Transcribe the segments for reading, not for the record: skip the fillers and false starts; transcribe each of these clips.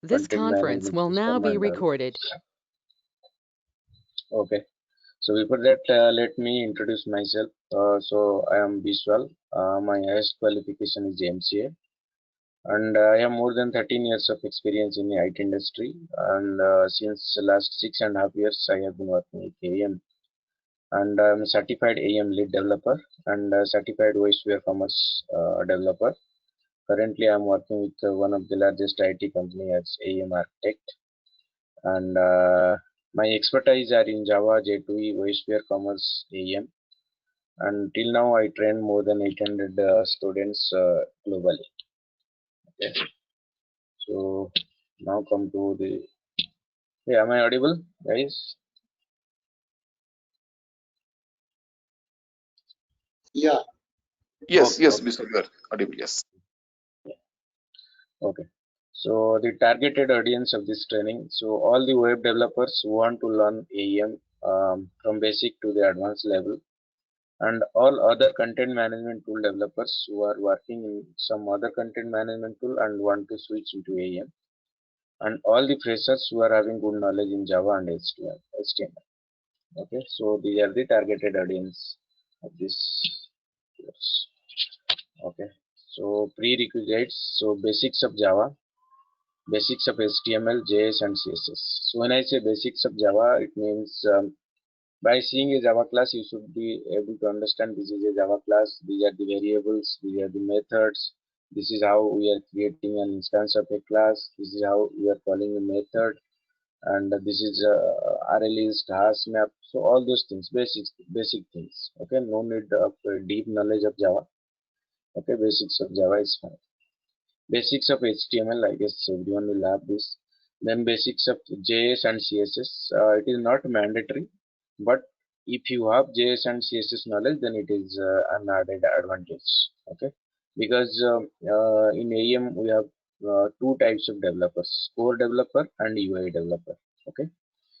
This content conference management will now system be and recorded. okay. So before that, let me introduce myself. So I am Biswal. My highest qualification is MCA, and I have more than 13 years of experience in the IT industry. And since the last 6.5 years, I have been working with AM, and I'm a certified AM lead developer and a certified OSPF commerce developer. Currently, I'm working with one of the largest IT company as AM architect, and my expertise are in Java, J2E, OSPF commerce, AM. And till now, I trained more than 800 students globally. Okay. So now come to the. Hey, am I audible, guys? Yeah, Yes, Okay, yes, okay, Mr. Gar, audible, yes. okay. So the targeted audience of this training. So all the web developers who want to learn AEM from basic to the advanced level, and all other content management tool developers who are working in some other content management tool and want to switch into AEM, and all the freshers who are having good knowledge in Java and HTML. Okay, so these are the targeted audience of this course. Okay, so prerequisites. So basics of Java, basics of HTML, JS, and CSS. So when I say basics of Java, it means by seeing a Java class, you should be able to understand this is a Java class. These are the variables. These are the methods. This is how we are creating an instance of a class. This is how we are calling a method, and this is RList, hash map. So all those things, basic things. Okay, no need of deep knowledge of Java. Okay, basics of Java is fine. Basics of HTML, I guess everyone will have this. Then basics of JS and CSS. It is not mandatory, but if you have JS and CSS knowledge, then it is an added advantage. Okay, because in AEM we have two types of developers: core developer and UI developer. Okay,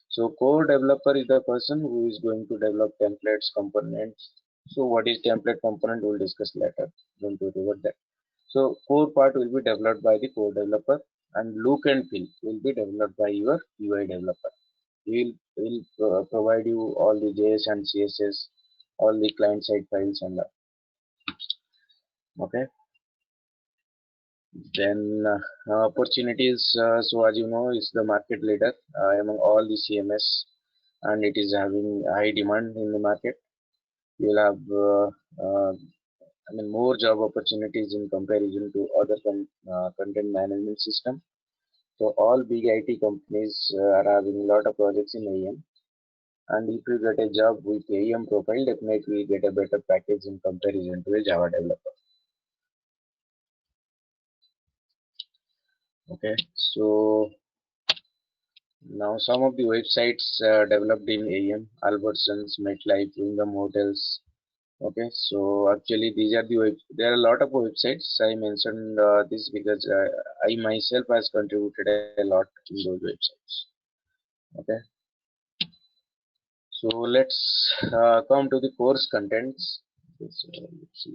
so core developer is the person who is going to develop templates, components. So what is template component? We'll discuss later. Don't worry about that. So core part will be developed by the core developer, and look and feel will be developed by your UI developer. He will provide you all the JS and CSS, all the client side files and okay. Then opportunities. So as you know, it's the market leader among all the CMS, and it is having high demand in the market. You'll have more job opportunities in comparison to other content management system. So all big IT companies are having a lot of projects in AEM, and if you get a job with AEM profile, definitely you get a better package in comparison to a Java developer. Okay, so now some of the websites developed in AEM: Albertsons, MetLife, Wingham Hotels. Okay, so actually these are the there are a lot of websites. I mentioned this because I myself has contributed a lot in those websites. Okay, so let's come to the course contents. Let's see.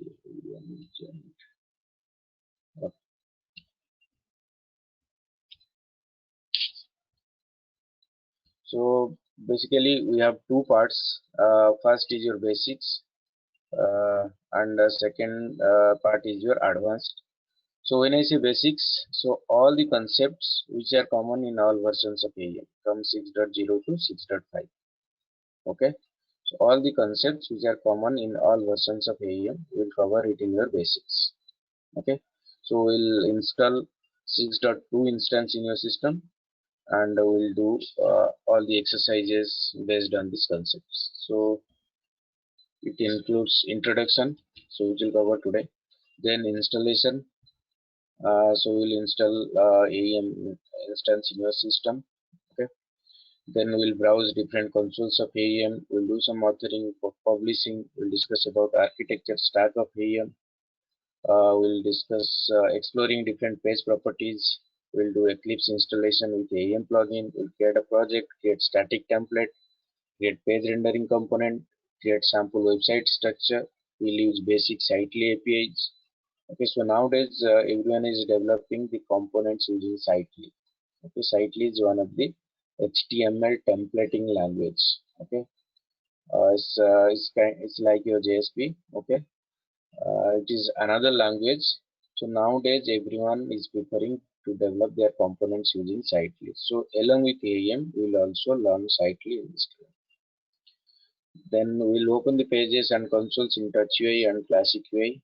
Okay. So basically we have two parts. First is your basics, and the second part is your advanced. So when I say basics, so all the concepts which are common in all versions of AEM from 6.0 to 6.5. Okay, so all the concepts which are common in all versions of AEM will cover it in your basics. Okay, so we'll install 6.2 instance in your system, and we'll do all the exercises based on these concepts. So it includes introduction, so which will cover today. Then installation, so we'll install AEM instance in your system. Okay, then we'll browse different consoles of AEM. We'll do some authoring for publishing. We'll discuss about architecture stack of AEM. We'll discuss exploring different page properties. We'll do Eclipse installation with AEM plugin. We'll create a project, create static template, create page rendering component, create sample website structure. We'll use basic Sitely APIs. Okay, so nowadays everyone is developing the components using Sitely. Okay, Sitely is one of the HTML templating language. Okay, it's like your JSP. Okay, it is another language. So nowadays everyone is preferring to develop their components using Sitely. So along with AEM, we will also learn Sitely in this class. Then we'll open the pages and consoles in Touch UI and Classic UI.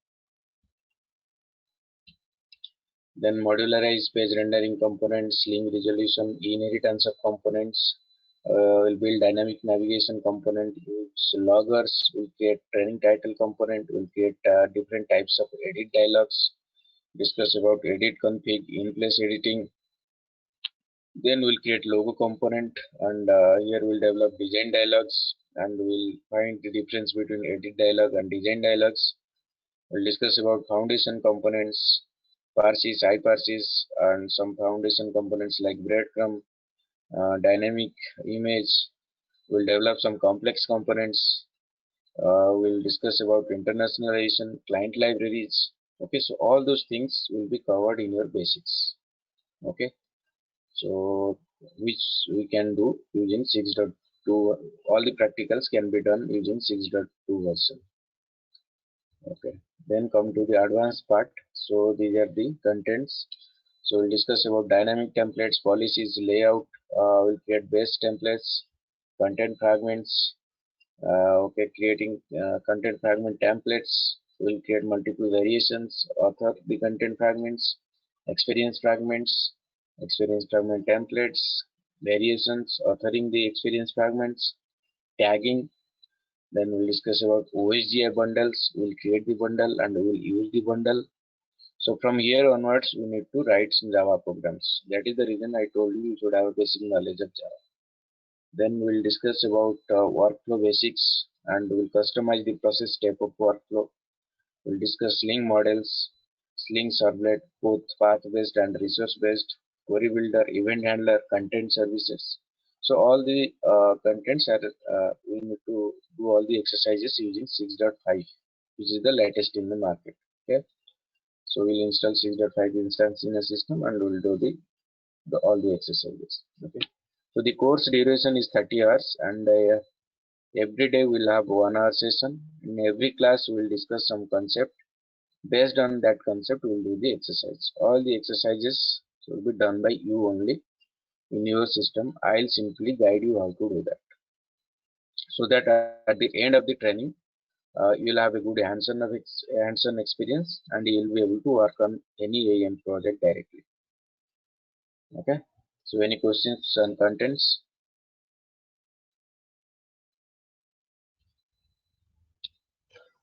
Then modularize page rendering components, link resolution, inheritance of components. We'll build dynamic navigation component, use loggers, we'll create training title component, we'll create different types of edit dialogues, discuss about edit config, in place editing. Then we'll create logo component, and here we'll develop design dialogues, and we'll find the difference between edit dialog and design dialogues. We'll discuss about foundation components, parses, iParses, and some foundation components like breadcrumb, dynamic image. We'll develop some complex components. We'll discuss about internationalization, client libraries. Okay, so all those things will be covered in your basics. Okay, so which we can do using 6.2. All the practicals can be done using 6.2 version. Okay, then come to the advanced part. So these are the contents. So we'll discuss about dynamic templates, policies, layout. We'll create base templates, content fragments. Okay, creating content fragment templates. We'll create multiple variations, author the content fragments, experience fragments, experience fragment templates, variations, authoring the experience fragments, tagging. Then we'll discuss about OSGI bundles. We'll create the bundle and we'll use the bundle. So from here onwards, we need to write some Java programs. That is the reason I told you should have a basic knowledge of Java. Then we'll discuss about workflow basics, and we'll customize the process step of workflow. We'll discuss Sling models, Sling servlet, both path-based and resource-based, query builder, event handler, content services. So all the contents are we need to do all the exercises using 6.5, which is the latest in the market. Okay, so we'll install 6.5 instance in a system and we'll do all the exercises. Okay, so the course duration is 30 hours, and every day we'll have 1 hour session. In every class we'll discuss some concept. Based on that concept, we'll do the exercise. All the exercises will be done by you only in your system. I'll simply guide you how to do that, so that at the end of the training, you'll have a good hands-on experience, and you'll be able to work on any AEM project directly. Okay. So any questions on contents?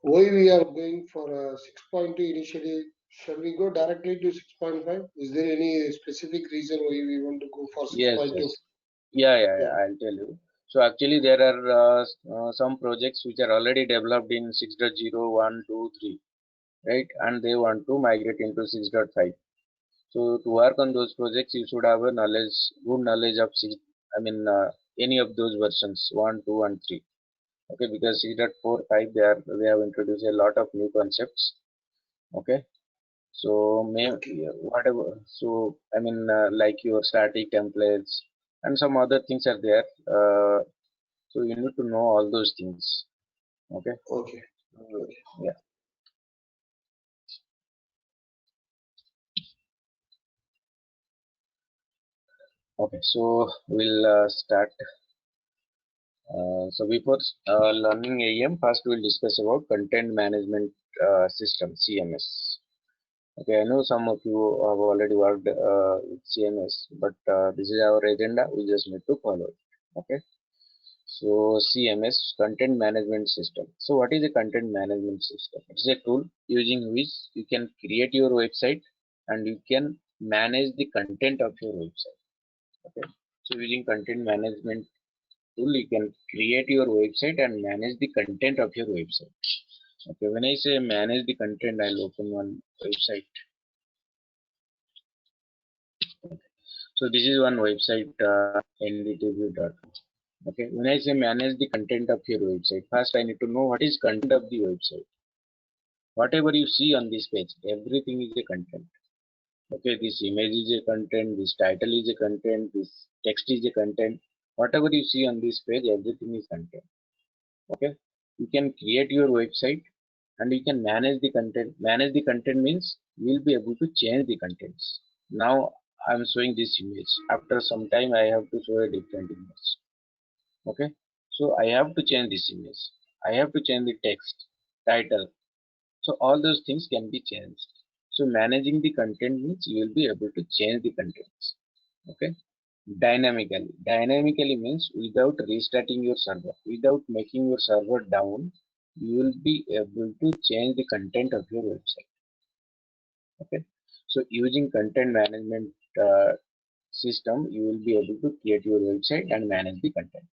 Why we are going for 6.2 initially? Shall we go directly to 6.5? Is there any specific reason why we want to go for Yes, 6.2? yes. Yeah, Yeah. I'll tell you. So actually there are some projects which are already developed in 6.0, 1, 2, 3, right? And they want to migrate into 6.5. So to work on those projects, you should have a good knowledge of any of those versions, 1, 2, and 3. Okay, because 6.4, 5, they have introduced a lot of new concepts. Okay, so Okay. whatever. So like your static templates and some other things are there. So you need to know all those things. Okay. Okay. Yeah. Okay. So we'll start. So before learning AEM, first we'll discuss about content management system (CMS). Okay, I know some of you have already worked with CMS, but this is our agenda. We just need to follow it. Okay. So CMS, content management system. So what is a content management system? It's a tool using which you can create your website and you can manage the content of your website. Okay. So using content management tool, you can create your website and manage the content of your website. Okay. When I say manage the content, I'll open one website. So this is one website, ndtv.com. Okay. When I say manage the content of your website, first I need to know what is content of the website. Whatever you see on this page, everything is a content. Okay, this image is a content, this title is a content, this text is a content. Whatever you see on this page, everything is content. Okay, you can create your website and you can manage the content. Manage the content means you will be able to change the contents. Now I'm showing this image. After some time, I have to show a different image. Okay, so I have to change this image. I have to change the text, title. So all those things can be changed. So managing the content means you will be able to change the contents. Okay, dynamically. Dynamically means without restarting your server, without making your server down, you will be able to change the content of your website. Okay, so using content management system, you will be able to create your website and manage the content.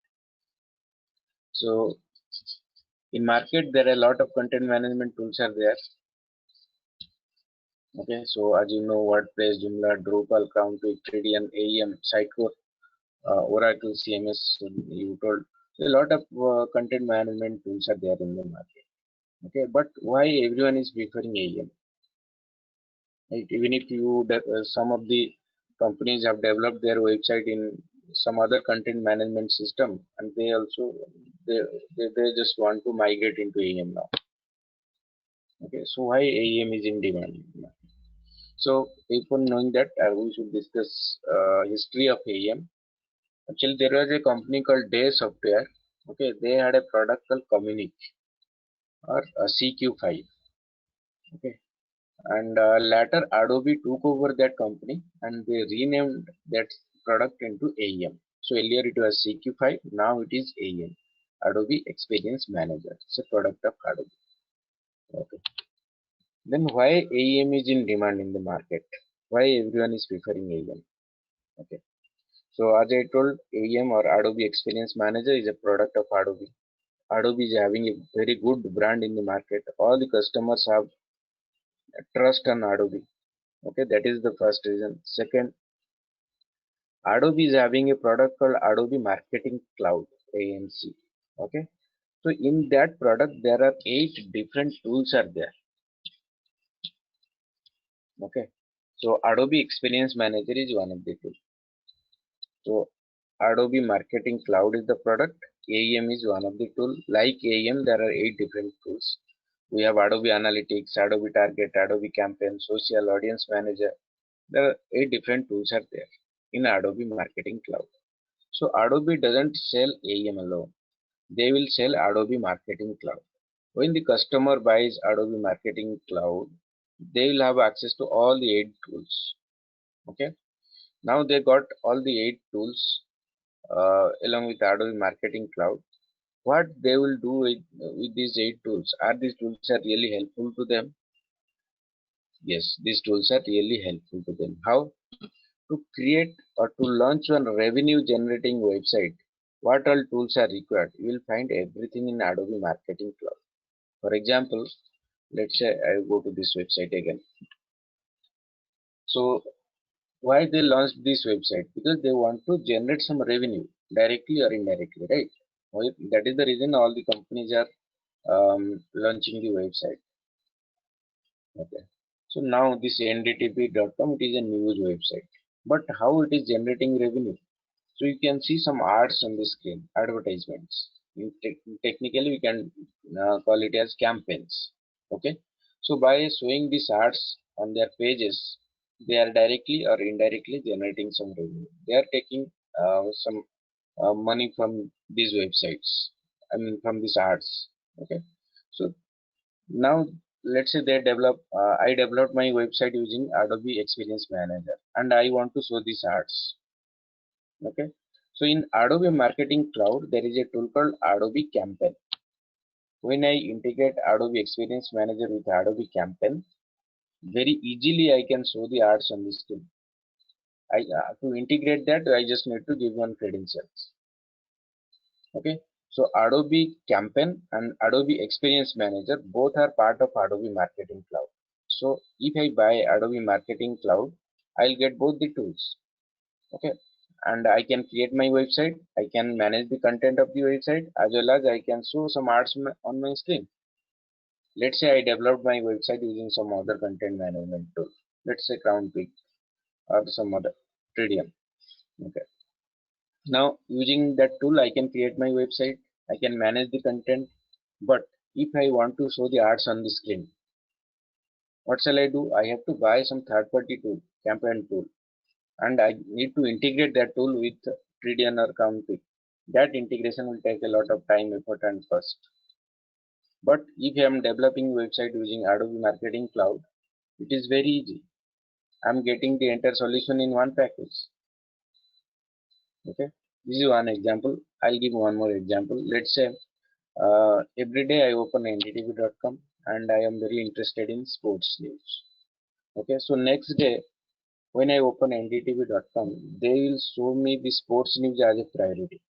So in market, there are a lot of content management tools are there. Okay, so as you know, WordPress, Joomla, Drupal, Counter, Tridian, AEM, Sitecore, Oracle, CMS, you told. So a lot of content management tools are there in the market. Okay, but why everyone is preferring AEM? Right? Even if some of the companies have developed their website in some other content management system, and they also they, they just want to migrate into AEM now. Okay, so why AEM is in demand? So, before knowing that, we should discuss history of AEM. Actually, there was a company called Day Software. Okay, they had a product called Communic or CQ5. Okay, and later Adobe took over that company and they renamed that product into AEM. So earlier it was CQ5, now it is AEM, Adobe Experience Manager. It's a product of Adobe. Okay. Then why AEM is in demand in the market? Why everyone is preferring AEM? Okay. So as I told, AEM or Adobe Experience Manager is a product of Adobe. Adobe is having a very good brand in the market. All the customers have trust on Adobe. Okay, that is the first reason. Second, Adobe is having a product called Adobe Marketing Cloud, AMC. Okay, so in that product there are 8 different tools are there. Okay, so Adobe Experience Manager is one of the tools. So Adobe Marketing Cloud is the product. AEM is one of the tool. Like AEM, there are 8 different tools. We have Adobe Analytics, Adobe Target, Adobe Campaign, Social Audience Manager. There are 8 different tools are there in Adobe Marketing Cloud. So Adobe doesn't sell AEM alone. They will sell Adobe Marketing Cloud. When the customer buys Adobe Marketing Cloud, they will have access to all the 8 tools. Okay. Now they got all the 8 tools along with Adobe Marketing Cloud. What they will do with these 8 tools? Are these tools are really helpful to them? Yes, these tools are really helpful to them. How? To create or to launch one revenue generating website, what all tools are required? You will find everything in Adobe Marketing Cloud. For example, let's say I go to this website again. So why they launched this website? Because they want to generate some revenue directly or indirectly, right? That is the reason all the companies are launching the website. Okay. So now this ndtp.com, it is a news website. But how it is generating revenue? So you can see some ads on the screen, advertisements. Technically, we can call it as campaigns. Okay. So by showing these ads on their pages, they are directly or indirectly generating some revenue. They are taking some money from these websites. I mean, from these ads. Okay. So now let's say I developed my website using Adobe Experience Manager and I want to show these ads. Okay, so in Adobe Marketing Cloud there is a tool called Adobe Campaign. When I integrate Adobe Experience Manager with Adobe Campaign, very easily I can show the ads on the screen. To integrate that, I just need to give one credentials. Okay, so Adobe Campaign and Adobe Experience Manager both are part of Adobe Marketing Cloud. So if I buy Adobe Marketing Cloud, I'll get both the tools. Okay, and I can create my website. I can manage the content of the website as well as I can show some ads on my screen. Let's say I developed my website using some other content management tool. Let's say CrownPeak. or some other Tridium. Okay. Now using that tool, I can create my website. I can manage the content. But if I want to show the ads on the screen, what shall I do? I have to buy some third-party tool, campaign tool, and I need to integrate that tool with Tridian or Compic. That integration will take a lot of time, effort, and cost. But if I am developing website using Adobe Marketing Cloud, it is very easy. I'm getting the entire solution in one package. Okay, this is one example. I'll give one more example. Let's say every day I open ndtv.com and I am very interested in sports news. Okay, so next day when I open ndtv.com, they will show me the sports news as a priority.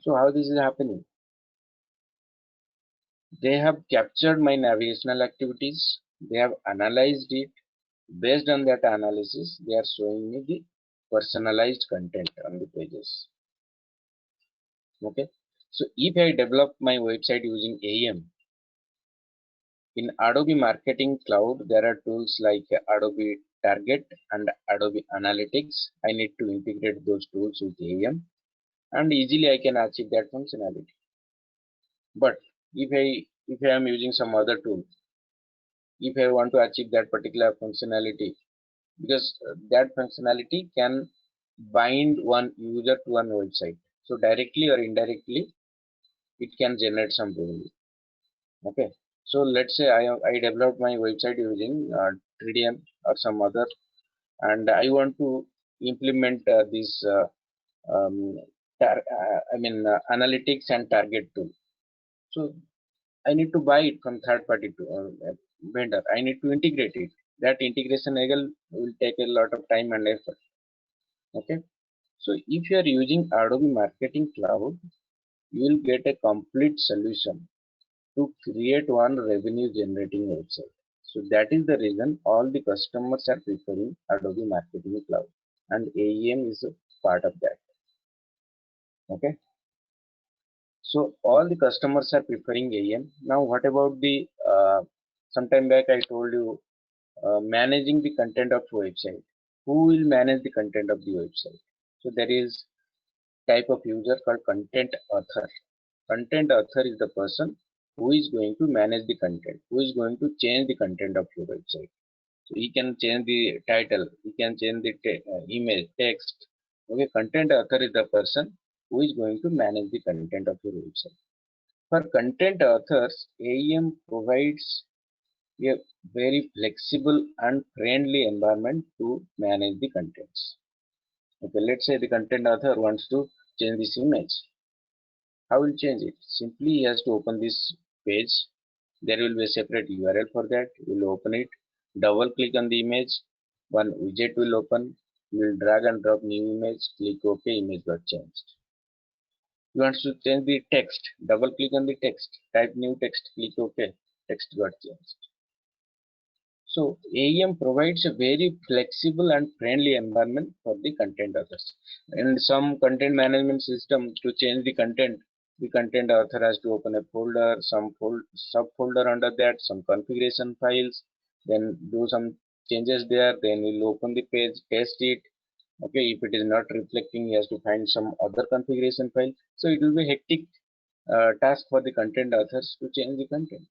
So how this is happening? They have captured my navigational activities. They have analyzed it. Based on that analysis, they are showing me the personalized content on the pages. Okay. So if I develop my website using AEM, in Adobe Marketing Cloud, there are tools like Adobe Target and Adobe Analytics. I need to integrate those tools with AEM and easily I can achieve that functionality. But if I am using some other tool, if I want to achieve that particular functionality, because that functionality can bind one user to one website, so directly or indirectly it can generate some revenue. Okay, so let's say I developed my website using Tridium or some other, and I want to implement this analytics and target tool. So I need to buy it from third party vendor. I need to integrate it. That integration will take a lot of time and effort. Okay. So if you are using Adobe Marketing Cloud, you will get a complete solution to create one revenue generating website. So that is the reason all the customers are preferring Adobe Marketing Cloud, and AEM is a part of that. Okay. So all the customers are preferring AEM. Now what about the sometime back I told you managing the content of website. Who will manage the content of the website? So there is type of user called content author. Content author is the person who is going to manage the content, who is going to change the content of your website. So he can change the title, he can change the image, text. Okay, content author is the person who is going to manage the content of your website. For content authors, AEM provides a very flexible and friendly environment to manage the contents. Okay, let's say the content author wants to change this image. How will change it? Simply he has to open this page. There will be a separate URL for that. You will open it, double click on the image, one widget will open. You will drag and drop new image, click OK, image got changed. You want to change the text, double click on the text, type new text, click OK, text got changed. So AEM provides a very flexible and friendly environment for the content authors. In some content management system, to change the content author has to open a folder, some subfolder under that, some configuration files, then do some changes there, then we'll open the page, test it. Okay, if it is not reflecting, he has to find some other configuration file. So it will be a hectic task for the content authors to change the content.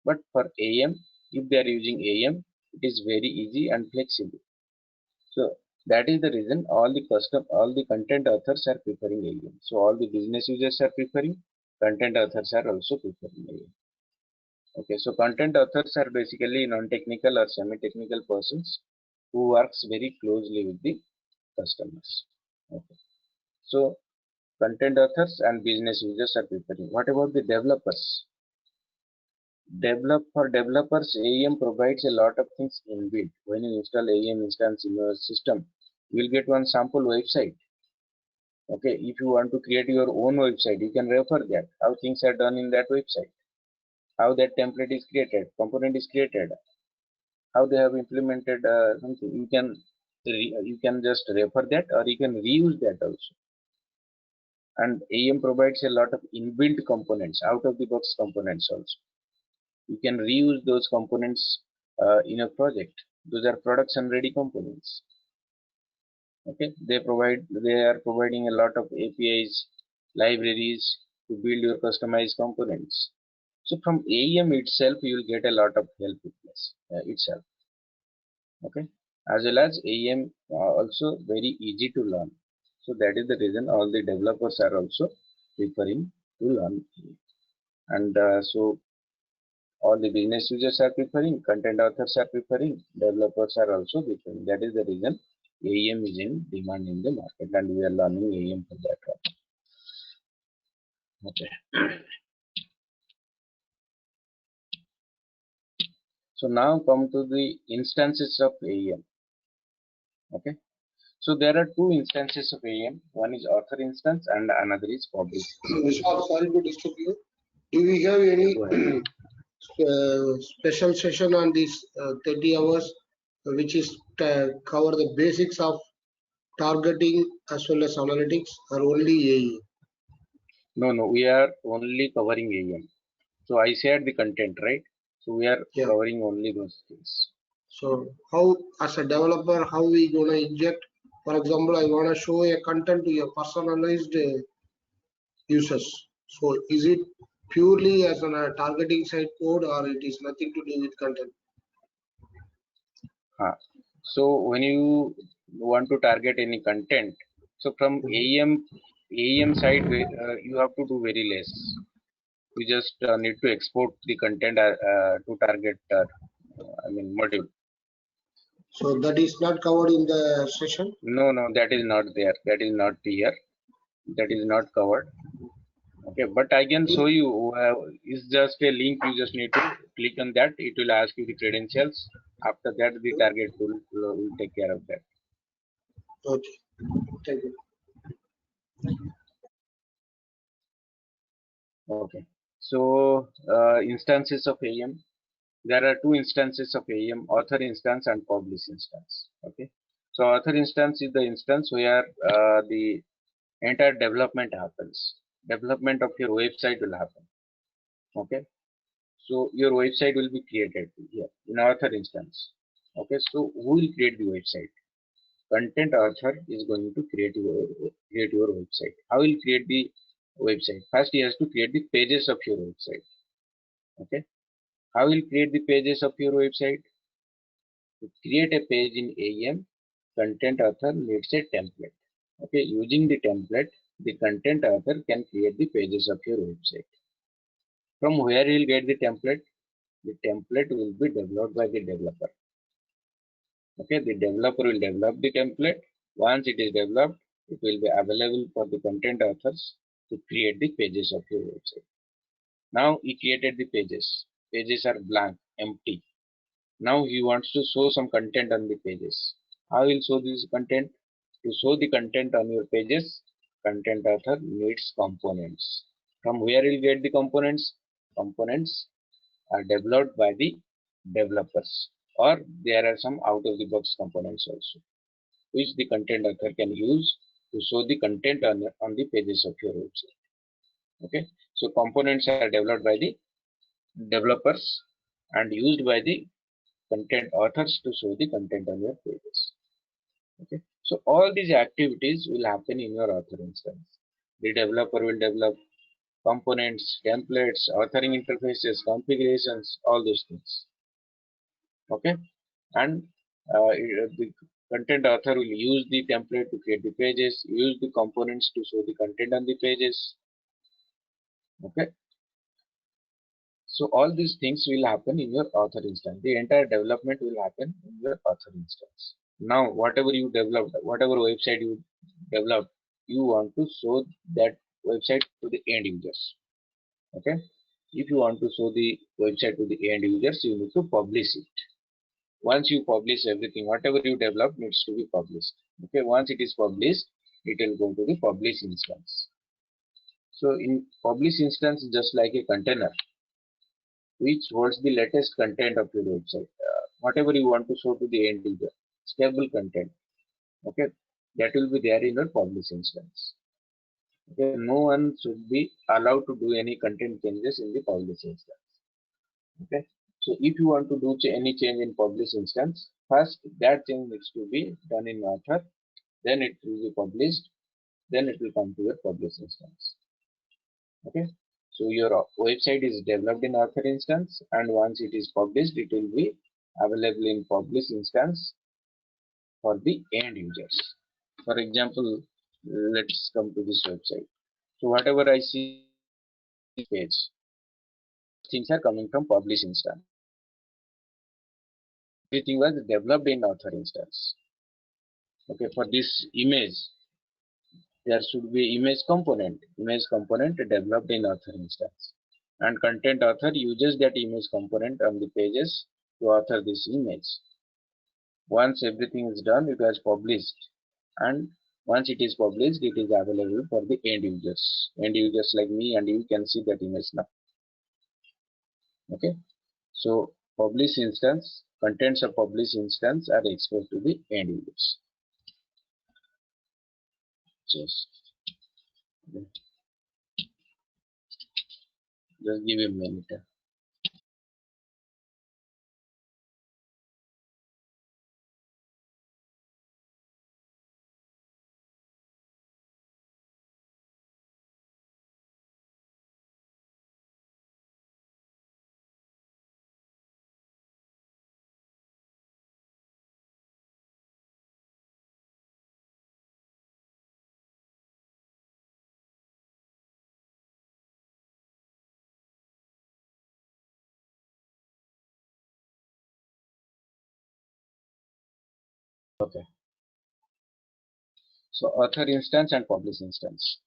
But for AEM, if they are using AEM, it is very easy and flexible. So that is the reason all the content authors are preferring AEM. So all the business users are preferring, content authors are also preferring AEM. Okay, so content authors are basically non-technical or semi-technical persons who works very closely with the customers. Okay, so content authors and business users are preferring. What about the developers? For developers, AEM provides a lot of things inbuilt. When you install AEM instance in your system, you will get one sample website. Okay, if you want to create your own website, you can refer that, how things are done in that website, how that template is created, component is created, how they have implemented something. You can just refer that, or you can reuse that also. And AEM provides a lot of inbuilt components, out of the box components also. You can reuse those components in a project. Those are production ready components. Okay, they are providing a lot of APIs, libraries to build your customized components. So from AEM itself, you will get a lot of help with this itself. Okay, as well as AEM also very easy to learn. So that is the reason all the developers are also preferring to learn AEM. And so all the business users are preferring, content authors are preferring, developers are also preferring. That is the reason AEM is in demand in the market, and we are learning AEM for that one. Okay. So now come to the instances of AEM. Okay. So there are two instances of AEM. One is author instance and another is public. Vishal, sorry to disturb you. Do we have any Go ahead. special session on these 30 hours, which is cover the basics of targeting as well as analytics, or only AE? No, we are only covering AEM. So I shared the content, right? So we are Yeah. covering only those things. So how, as a developer, how we gonna inject? For example, I wanna show a content to a personalized users. So is it purely as a targeting side code, or it is nothing to do with content? So when you want to target any content, so from AEM side, you have to do very less. You just need to export the content to target, module. So that is not covered in the session. No, that is not there. That is not here. That is not covered. Okay, but I can show you. It's just a link. You just need to click on that. It will ask you the credentials. After that, the target tool will take care of that. Okay, thank you. Okay. So instances of AEM. There are two instances of AEM: author instance and publish instance. Okay. So author instance is the instance where the entire development happens. Development of your website will happen. Okay. So your website will be created here in author instance. Okay. So who will create the website? Content author is going to create your website. How will create the website? First, he has to create the pages of your website. Okay. How will create the pages of your website? To create a page in AEM, content author needs a template. Okay, using the template, the content author can create the pages of your website. From where he will get the template? The template will be developed by the developer. Okay, the developer will develop the template. Once it is developed, it will be available for the content authors to create the pages of your website. Now he created the pages. Pages are blank, empty. Now he wants to show some content on the pages. How will show this content? To show the content on your pages, content author needs components. From where will get the components? Components are developed by the developers, or there are some out of the box components also, which the content author can use to show the content on the pages of your website. Okay, so components are developed by the developers and used by the content authors to show the content on your pages. Okay, so all these activities will happen in your author instance. The developer will develop components, templates, authoring interfaces, configurations, all those things. Okay, and the content author will use the template to create the pages, use the components to show the content on the pages. Okay, so all these things will happen in your author instance. The entire development will happen in your author instance. Now, whatever you developed, whatever website you developed, you want to show that website to the end users. Okay, if you want to show the website to the end users, you need to publish it. Once you publish everything, whatever you develop needs to be published. Okay, once it is published, it will go to the publish instance. So in publish instance, just like a container which holds the latest content of your website, whatever you want to show to the end user, stable content. Okay, that will be there in your publish instance. Okay, no one should be allowed to do any content changes in the publish instance. Okay, so if you want to do any change in publish instance, First, that change needs to be done in author, then it will be published, then it will come to your publish instance. Okay, so your website is developed in author instance, and once it is published, it will be available in publish instance for the end users. For example, let's come to this website. So whatever I see page, things are coming from publish instance. Everything was developed in author instance. Okay, for this image, there should be image component developed in author instance, and content author uses that image component on the pages to author this image. Once everything is done, it was published, and once it is published, it is available for the end users. End users like me and you can see that image now. Okay, so publish instance, contents of publish instance are exposed to the end users. Just give a minute. Okay, so author instance and publish instance.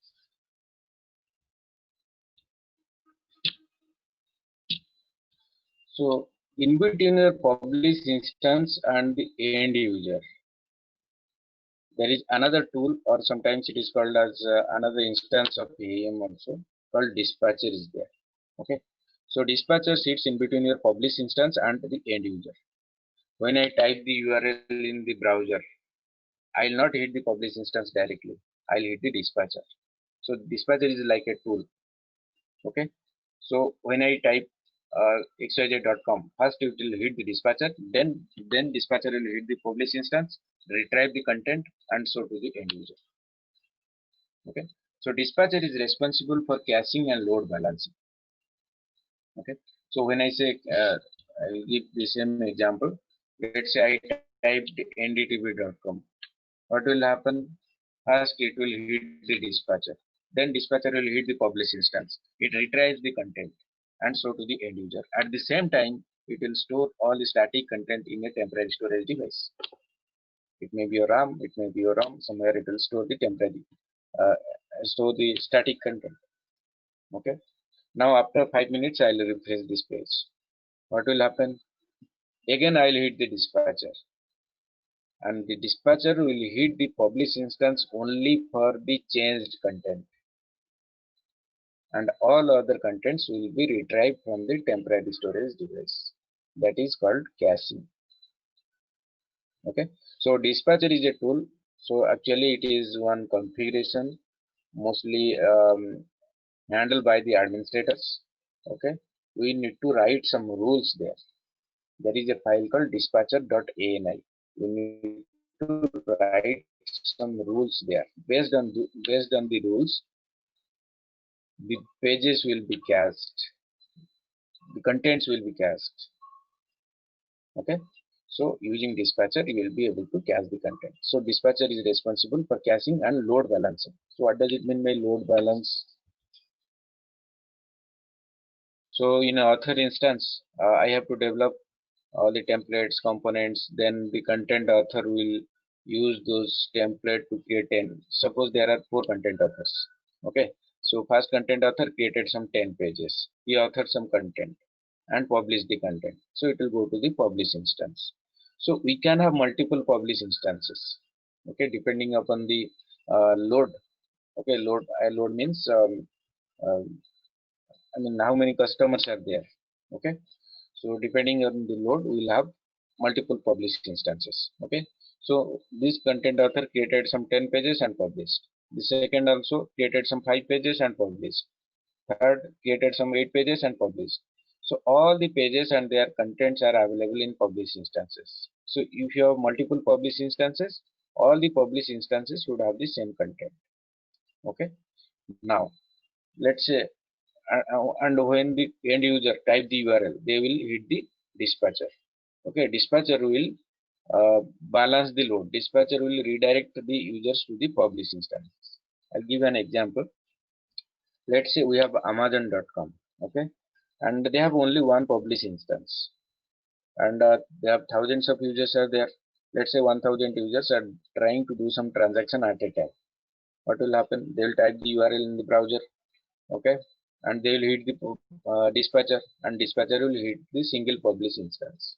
So in between your publish instance and the end user, there is another tool, or sometimes it is called as another instance of AEM also, called dispatcher is there. Okay, so dispatcher sits in between your publish instance and the end user. When I type the URL in the browser, I'll not hit the publish instance directly. I'll hit the dispatcher. So dispatcher is like a tool. Okay, so when I type xyz.com, first it will hit the dispatcher, then dispatcher will hit the publish instance, retrieve the content, and so to the end user. Okay, so dispatcher is responsible for caching and load balancing. Okay, so when I say I will give the same example. Let's say I typed ndtv.com. What will happen? First it will hit the dispatcher, then dispatcher will hit the publish instance. It retrieves the content and so to the end user. At the same time, it will store all the static content in a temporary storage device. It may be your RAM, it may be your ROM. Somewhere it will store the temporary, store the static content. Okay. Now after 5 minutes, I'll refresh this page. What will happen? Again, I'll hit the dispatcher, and the dispatcher will hit the publish instance only for the changed content, and all other contents will be retrieved from the temporary storage device. That is called caching. Okay, so dispatcher is a tool. So actually it is one configuration mostly handled by the administrators. Okay, we need to write some rules there. There is a file called dispatcher.ani. We need to write some rules there. Based on the rules, the pages will be cached, the contents will be cached. Okay, so using dispatcher you will be able to cache the content. So dispatcher is responsible for caching and load balancing. So what does it mean by load balance? So in author instance, I have to develop all the templates, components, then the content author will use those template to create 10. Suppose there are 4 content authors. Okay, so first content author created some 10 pages. He authored some content and published the content. So it will go to the publish instance. So we can have multiple publish instances. Okay, depending upon the load. Okay, load means I mean how many customers are there. Okay, so depending on the load, we will have multiple published instances. Okay, so this content author created some 10 pages and published. The second also created some 5 pages and published. Third created some 8 pages and published. So all the pages and their contents are available in published instances. So if you have multiple published instances, all the published instances should have the same content. Okay. Now let's say, and when the end user type the URL, they will hit the dispatcher. Okay, dispatcher will balance the load. Dispatcher will redirect the users to the published instance. I'll give an example. Let's say we have Amazon.com. Okay, and they have only one published instance, and they have thousands of users are there. Let's say 1000 users are trying to do some transaction at a time. What will happen? They will type the URL in the browser. Okay, and they will hit the dispatcher, and dispatcher will hit the single publish instance.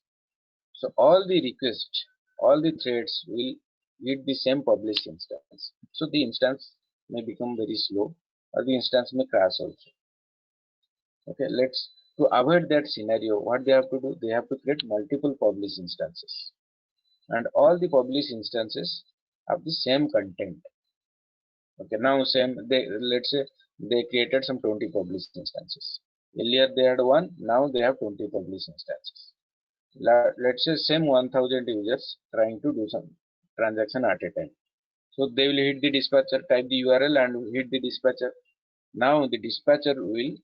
So all the requests, all the threads will hit the same published instance. So the instance may become very slow, or the instance may crash also. Okay, to avoid that scenario, what they have to do, they have to create multiple published instances, and all the published instances have the same content. Okay, now let's say they created some 20 published instances. Earlier they had one, now they have 20 published instances. Let's say same 1000 users trying to do some transaction at a time. So they will hit the dispatcher, type the URL and hit the dispatcher. Now the dispatcher will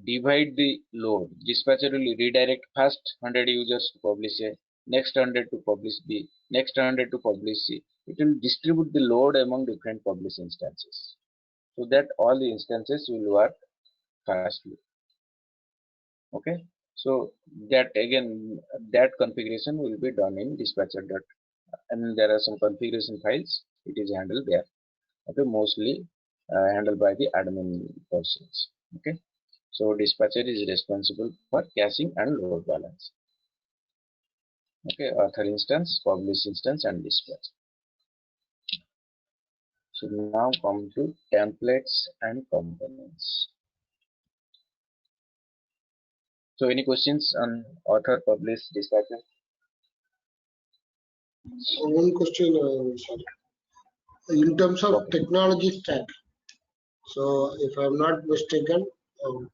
divide the load. Dispatcher will redirect first 100 users to publish A, next 100 to publish B, next 100 to publish C. It will distribute the load among different publish instances, so that all the instances will work fastly. Okay, so that again, that configuration will be done in dispatcher. And there are some configuration files. It is handled there. Okay, mostly handled by the admin persons. Okay, so dispatcher is responsible for caching and load balance. Okay, author instance, publish instance, and dispatch. So now come to templates and components. So any questions on author, publish, dispatcher? So one question, sorry. In terms of technology stack, so if I'm not mistaken,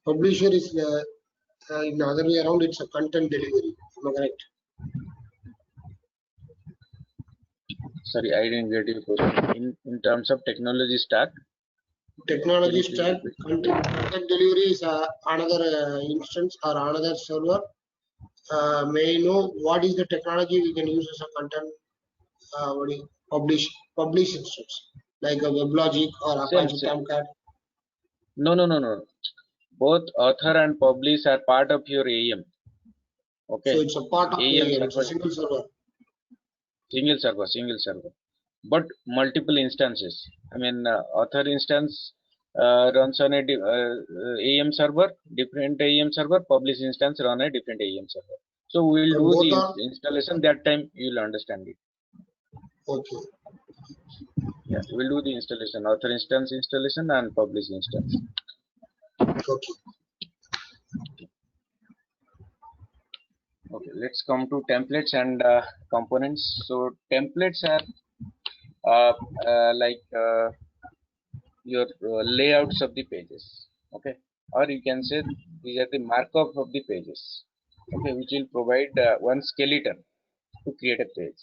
publisher is in the other way around, it's a content delivery. Am I correct? Sorry, I didn't get your question. In terms of technology stack? Technology stack, content delivery is another instance or another server. May I know what is the technology we can use as a content publish instance, like a WebLogic or Apache Tomcat? No. Both author and publish are part of your AEM. Okay. So it's a part of AEM, it's a single server. Single server. But multiple instances. I mean, author instance runs on a AEM server, different AEM server, publish instance run a different AEM server. So we will do the installation that time, you will understand it. Okay. Yeah, we'll do the installation, author instance installation and publish instance. Okay. Okay, let's come to templates and components. So templates are your layouts of the pages. Okay, or you can say these are the markup of the pages. Okay, which will provide one skeleton to create a page.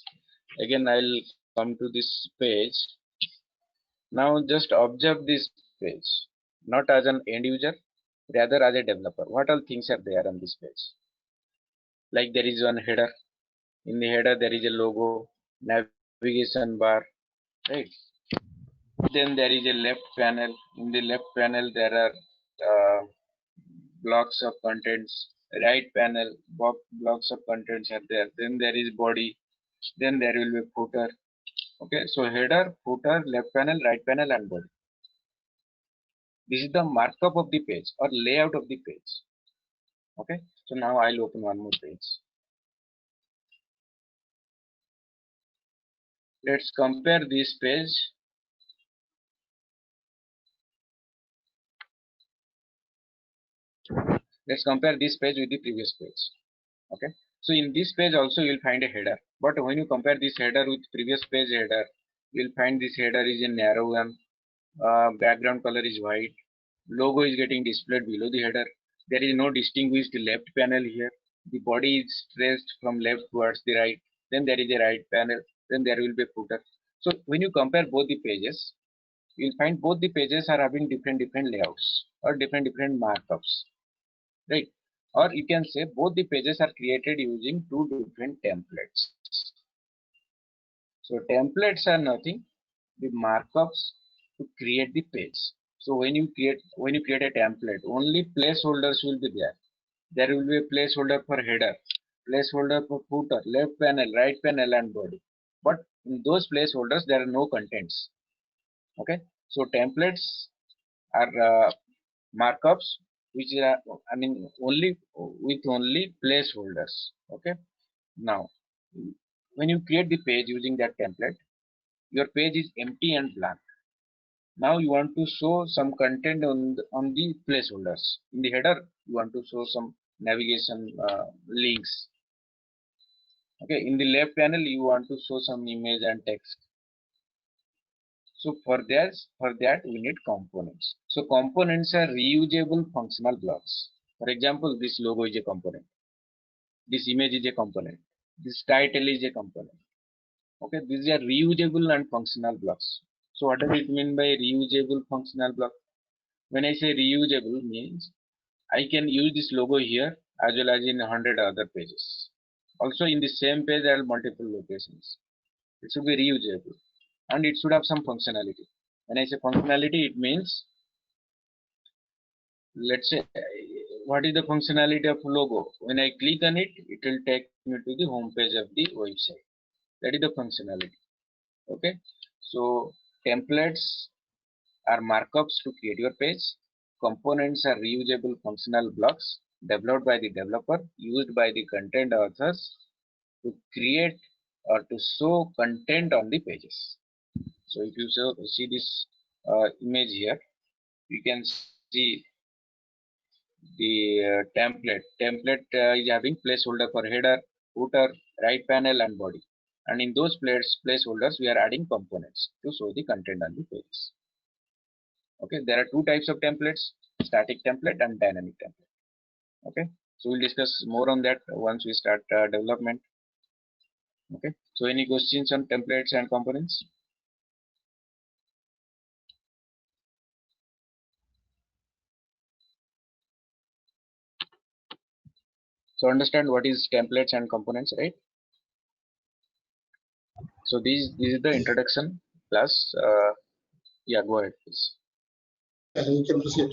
Again, I'll come to this page. Now just observe this page, not as an end user, rather as a developer. What all things are there on this page? Like there is one header. In the header there is a logo, navigation bar, right? Then there is a left panel. In the left panel there are blocks of contents. Right panel, blocks of contents are there. Then there is body. Then there will be footer. Okay, so header, footer, left panel, right panel, and body. This is the markup of the page or layout of the page. Okay, so now I'll open one more page. Let's compare this page. Let's compare this page with the previous page. Okay, so in this page also you'll find a header, but when you compare this header with previous page header, you'll find this header is a narrow one, background color is white, logo is getting displayed below the header, there is no distinguished left panel here, the body is traced from left towards the right, then there is a right panel, then there will be a footer. So when you compare both the pages, you'll find both the pages are having different layouts or different markups, right? Or you can say both the pages are created using two different templates. So templates are nothing, the markups to create the page. So when you create a template, only placeholders will be there. There will be a placeholder for header, placeholder for footer, left panel, right panel, and body. But in those placeholders, there are no contents. Okay, so templates are markups which are, I mean, only with only placeholders. Okay, now when you create the page using that template, your page is empty and blank. Now you want to show some content on the placeholders. In the header, you want to show some navigation links. Okay, in the left panel, you want to show some image and text. So for that we need components. So components are reusable functional blocks. For example, this logo is a component. This image is a component. This title is a component. Okay, these are reusable and functional blocks. So what does it mean by reusable functional block? When I say reusable, means I can use this logo here as well as in 100 other pages. Also in the same page there are multiple locations. It should be reusable and it should have some functionality. When I say functionality, it means, let's say, what is the functionality of logo? When I click on it, it will take me to the home page of the website. That is the functionality. Okay, so templates are markups to create your page. Components are reusable functional blocks developed by the developer, used by the content authors to create or to show content on the pages. So if you see this image here, you can see the template. Template is having placeholder for header, footer, right panel, and body. And in those placeholders, we are adding components to show the content on the pages. Okay, there are two types of templates: static template and dynamic template. Okay, so we'll discuss more on that once we start development. Okay, so any questions on templates and components? So understand what is templates and components, right? So this is the introduction class. Yeah, go ahead, please. You can proceed.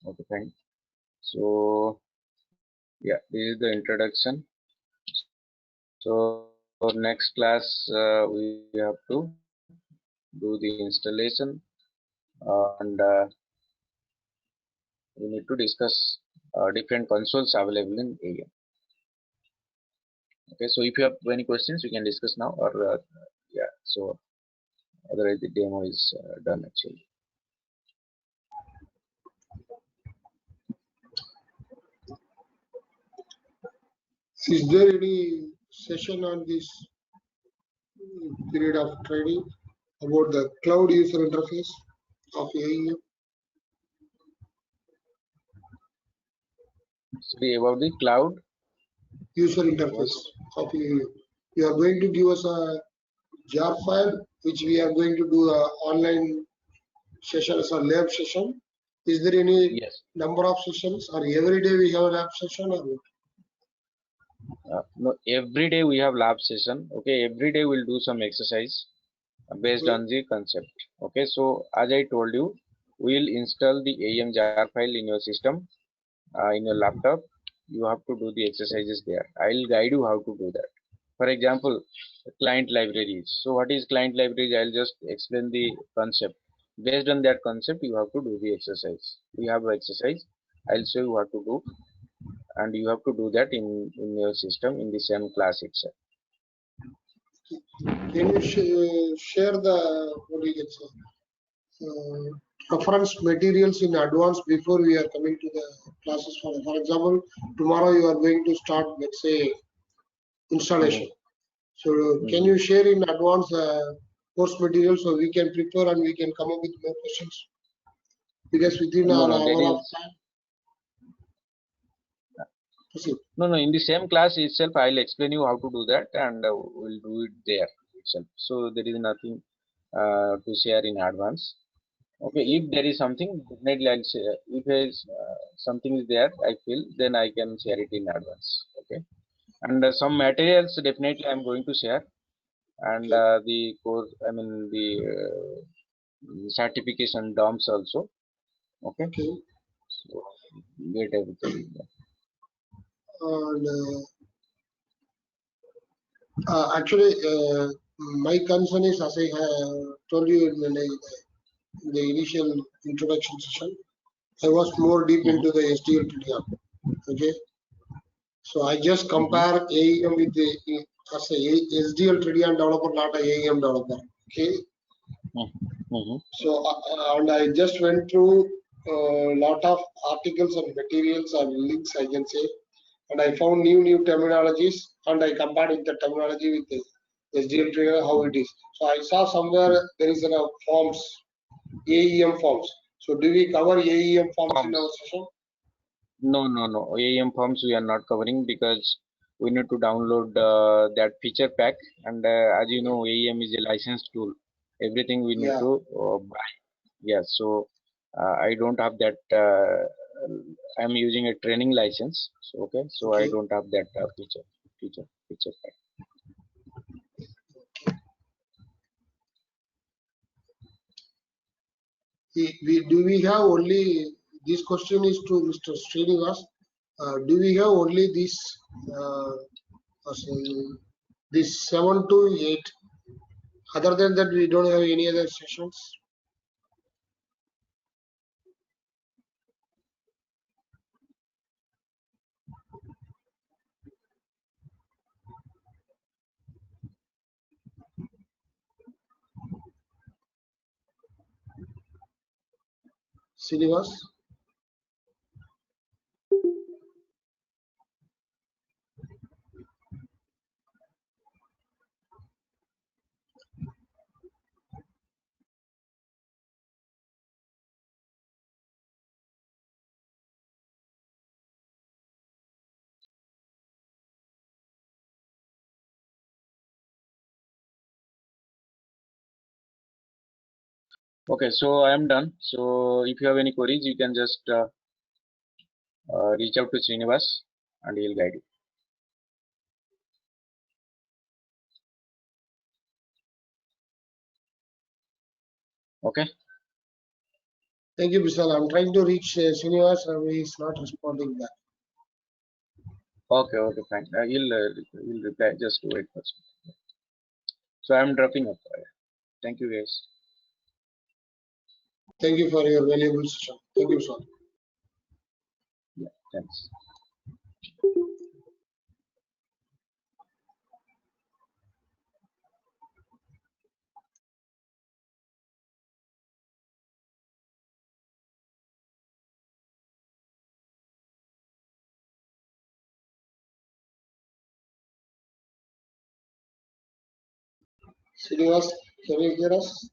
Okay, fine. So yeah, this is the introduction. So for next class, we have to do the installation and we need to discuss different consoles available in AEM. Okay, so if you have any questions, we can discuss now, or yeah. So otherwise, the demo is done actually. Is there any session on this period of training about the cloud user interface of AEM? Sorry, about the cloud User interface of AEM. You are going to give us a jar file, which we are going to do a online session as a lab session. Is there any number of sessions, or every day we have a lab session, or what? No, every day we have lab session. Okay, every day we'll do some exercise based on the concept. Okay, so as I told you, we'll install the AEM jar file in your system, in your laptop. You have to do the exercises there. I'll guide you how to do that. For example, client libraries. So what is client libraries? I'll just explain the concept. Based on that concept, you have to do the exercise. We have an exercise. I'll show you what to do, and you have to do that in your system in the same class itself. Can you share the what do you get, reference materials in advance before we are coming to the classes? For example, tomorrow you are going to start, let's say, installation. So can you share in advance course material so we can prepare and we can come up with more questions? because within No, an no, that hour of is time. Proceed. no. In the same class itself, I'll explain you how to do that, and we'll do it there itself. So there is nothing to share in advance. Okay, if there is something, definitely I'll share. If there is something is there, I feel, then I can share it in advance. Okay, and some materials definitely I'm going to share, and the course, I mean the certification DOMs also. Okay, Okay. so get everything. And actually, my concern is, as I told you in the initial introduction session, I was more deep Mhm, into the SDL TDR. Okay, so I just mhm, compare AEM with the as a SDL TDR developer, not a AEM developer. Okay, mhm, mhm. so and I just went through a lot of articles and materials and links, I can say, and I found new terminologies, and I compared with the terminology with the SDL trigger how it is. So I saw somewhere there is a forms, AEM forms. So do we cover AEM forms in our Forms. session? No. AEM forms we are not covering because we need to download that feature pack, and as you know, AEM is a licensed tool. Everything we need Yeah. to buy. Yeah, so I don't have that. I'm using a training license, so okay, so I Okay. don't have that feature pack. Do we have only, this question is to Mr. Srinivas. Do we have only this uh, say, this 7 to 8? Other than that, we don't have any other sessions. Srinivas? Okay, so I am done. So if you have any queries, you can just reach out to Srinivas, and he'll guide you. Okay. Thank you, Vishal. I'm trying to reach Srinivas, and he is not responding back. Okay, fine. He'll reply. Just wait for some. So I'm dropping off. Thank you, guys. Thank you for your valuable session. Thank you, Vishal. Yeah, thanks. Srinivas, can you hear us?